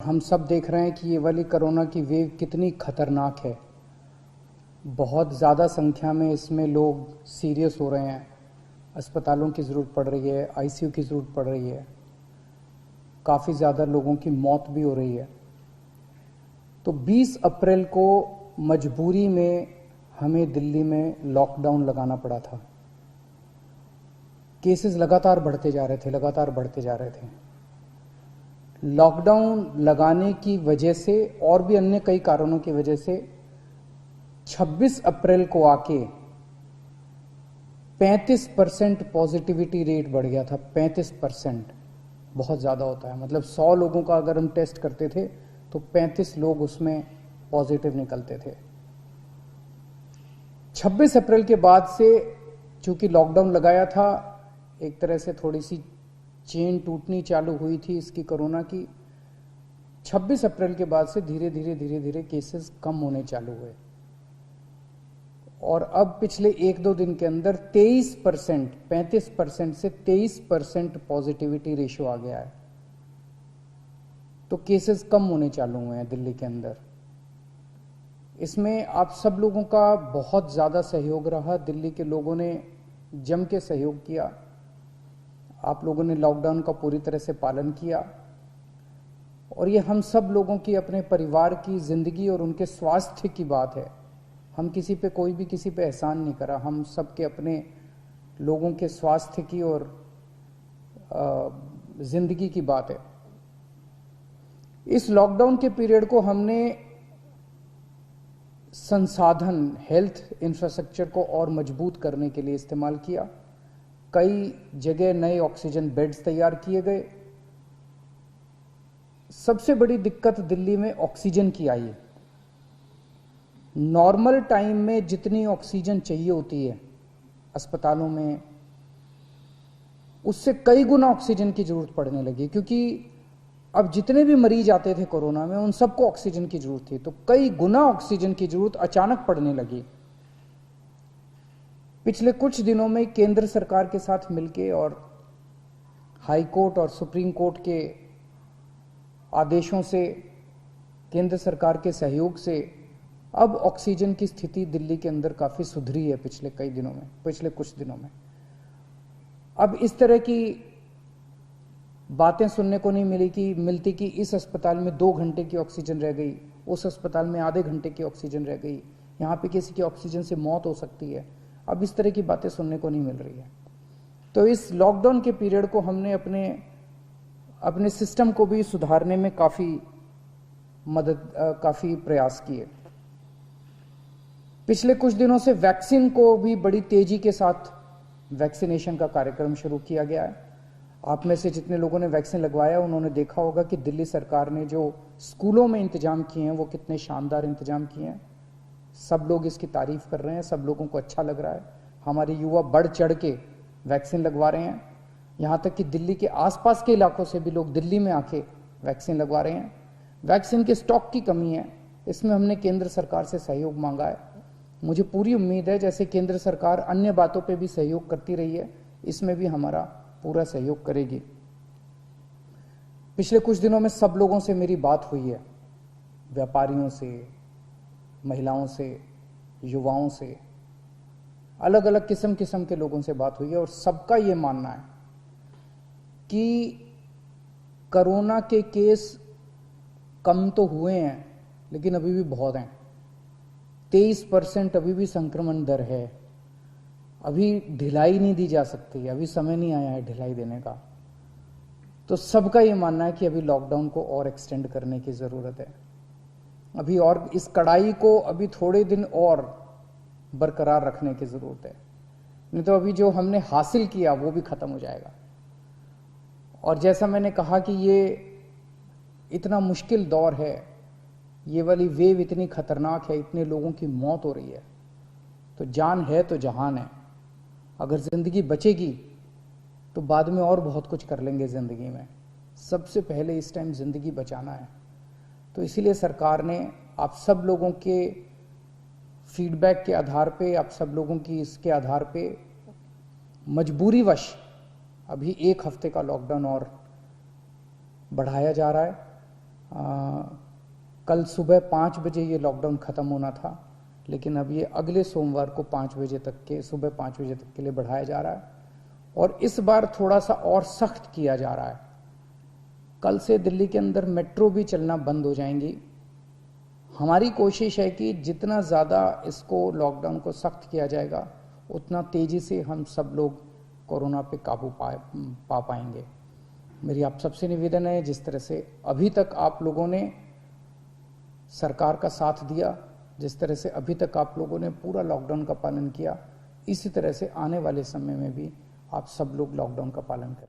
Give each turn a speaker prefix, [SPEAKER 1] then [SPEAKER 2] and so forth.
[SPEAKER 1] हम सब देख रहे हैं कि ये वाली कोरोना की वेव कितनी खतरनाक है। बहुत ज़्यादा संख्या में इसमें लोग सीरियस हो रहे हैं, अस्पतालों की ज़रूरत पड़ रही है, आईसीयू की ज़रूरत पड़ रही है, काफ़ी ज़्यादा लोगों की मौत भी हो रही है। तो 20 अप्रैल को मजबूरी में हमें दिल्ली में लॉकडाउन लगाना पड़ा था। केसेस लगातार बढ़ते जा रहे थे। लॉकडाउन लगाने की वजह से और भी अन्य कई कारणों की वजह से 26 अप्रैल को आके 35% पॉजिटिविटी रेट बढ़ गया था। 35% बहुत ज़्यादा होता है। मतलब 100 लोगों का अगर हम टेस्ट करते थे तो 35 लोग उसमें पॉजिटिव निकलते थे। 26 अप्रैल के बाद से चूंकि लॉकडाउन लगाया था, एक तरह से थोड़ी सी चेन टूटनी चालू हुई थी इसकी कोरोना की। 26 अप्रैल के बाद से धीरे धीरे केसेस कम होने चालू हुए और अब पिछले 1-2 दिन के अंदर 23%, 35% से 23% पॉजिटिविटी रेशियो आ गया है। तो केसेस कम होने चालू हुए हैं दिल्ली के अंदर। इसमें आप सब लोगों का बहुत ज़्यादा सहयोग रहा। दिल्ली के लोगों ने जम के सहयोग किया। आप लोगों ने लॉकडाउन का पूरी तरह से पालन किया और ये हम सब लोगों की, अपने परिवार की जिंदगी और उनके स्वास्थ्य की बात है। हम किसी पे, कोई भी किसी पे एहसान नहीं करा। हम सब के अपने लोगों के स्वास्थ्य की और जिंदगी की बात है। इस लॉकडाउन के पीरियड को हमने संसाधन, हेल्थ इंफ्रास्ट्रक्चर को और मजबूत करने के लिए इस्तेमाल किया। कई जगह नए ऑक्सीजन बेड्स तैयार किए गए। सबसे बड़ी दिक्कत दिल्ली में ऑक्सीजन की आई है। नॉर्मल टाइम में जितनी ऑक्सीजन चाहिए होती है अस्पतालों में, उससे कई गुना ऑक्सीजन की जरूरत पड़ने लगी, क्योंकि अब जितने भी मरीज आते थे कोरोना में उन सबको ऑक्सीजन की जरूरत थी। तो कई गुना ऑक्सीजन की जरूरत अचानक पड़ने लगी। पिछले कुछ दिनों में केंद्र सरकार के साथ मिलके और हाई कोर्ट और सुप्रीम कोर्ट के आदेशों से, केंद्र सरकार के सहयोग से अब ऑक्सीजन की स्थिति दिल्ली के अंदर काफ़ी सुधरी है पिछले कुछ दिनों में। अब इस तरह की बातें सुनने को नहीं मिलती कि इस अस्पताल में 2 घंटे की ऑक्सीजन रह गई, उस अस्पताल में आधे घंटे की ऑक्सीजन रह गई, यहाँ पे किसी की ऑक्सीजन से मौत हो सकती है। अब इस तरह की बातें सुनने को नहीं मिल रही है। तो इस लॉकडाउन के पीरियड को हमने अपने सिस्टम को भी सुधारने में काफ़ी प्रयास किए। पिछले कुछ दिनों से वैक्सीन को भी बड़ी तेजी के साथ वैक्सीनेशन का कार्यक्रम शुरू किया गया है। आप में से जितने लोगों ने वैक्सीन लगवाया उन्होंने देखा होगा कि दिल्ली सरकार ने जो स्कूलों में इंतजाम किए हैं वो कितने शानदार इंतजाम किए हैं। सब लोग इसकी तारीफ कर रहे हैं, सब लोगों को अच्छा लग रहा है। हमारे युवा बढ़ चढ़ के वैक्सीन लगवा रहे हैं। यहाँ तक कि दिल्ली के आसपास के इलाकों से भी लोग दिल्ली में आके वैक्सीन लगवा रहे हैं। वैक्सीन के स्टॉक की कमी है, इसमें हमने केंद्र सरकार से सहयोग मांगा है। मुझे पूरी उम्मीद है जैसे केंद्र सरकार अन्य बातों पे भी सहयोग करती रही है, इसमें भी हमारा पूरा सहयोग करेगी। पिछले कुछ दिनों में सब लोगों से मेरी बात हुई है, व्यापारियों से, महिलाओं से, युवाओं से, अलग अलग किस्म के लोगों से बात हुई है और सबका ये मानना है कि कोरोना के केस कम तो हुए हैं लेकिन अभी भी बहुत हैं। 23% अभी भी संक्रमण दर है। अभी ढिलाई नहीं दी जा सकती, अभी समय नहीं आया है ढिलाई देने का। तो सबका ये मानना है कि अभी लॉकडाउन को और एक्सटेंड करने की ज़रूरत है। अभी और इस कड़ाई को अभी थोड़े दिन और बरकरार रखने की ज़रूरत है, नहीं तो अभी जो हमने हासिल किया वो भी ख़त्म हो जाएगा। और जैसा मैंने कहा कि ये इतना मुश्किल दौर है, ये वाली वेव इतनी खतरनाक है, इतने लोगों की मौत हो रही है, तो जान है तो जहान है। अगर ज़िंदगी बचेगी तो बाद में और बहुत कुछ कर लेंगे ज़िंदगी में। सबसे पहले इस टाइम ज़िंदगी बचाना है। तो इसीलिए सरकार ने आप सब लोगों के फीडबैक के आधार पे, आप सब लोगों की इसके आधार पे मजबूरीवश अभी 1 हफ्ते का लॉकडाउन और बढ़ाया जा रहा है। कल सुबह 5 बजे ये लॉकडाउन ख़त्म होना था, लेकिन अब ये अगले सोमवार को 5 बजे तक के, सुबह 5 बजे तक के लिए बढ़ाया जा रहा है और इस बार थोड़ा सा और सख्त किया जा रहा है। कल से दिल्ली के अंदर मेट्रो भी चलना बंद हो जाएंगी। हमारी कोशिश है कि जितना ज़्यादा इसको लॉकडाउन को सख्त किया जाएगा उतना तेज़ी से हम सब लोग कोरोना पे काबू पा पाएंगे। मेरी आप सबसे निवेदन है, जिस तरह से अभी तक आप लोगों ने सरकार का साथ दिया, जिस तरह से अभी तक आप लोगों ने पूरा लॉकडाउन का पालन किया, इसी तरह से आने वाले समय में भी आप सब लोग लॉकडाउन का पालन करें।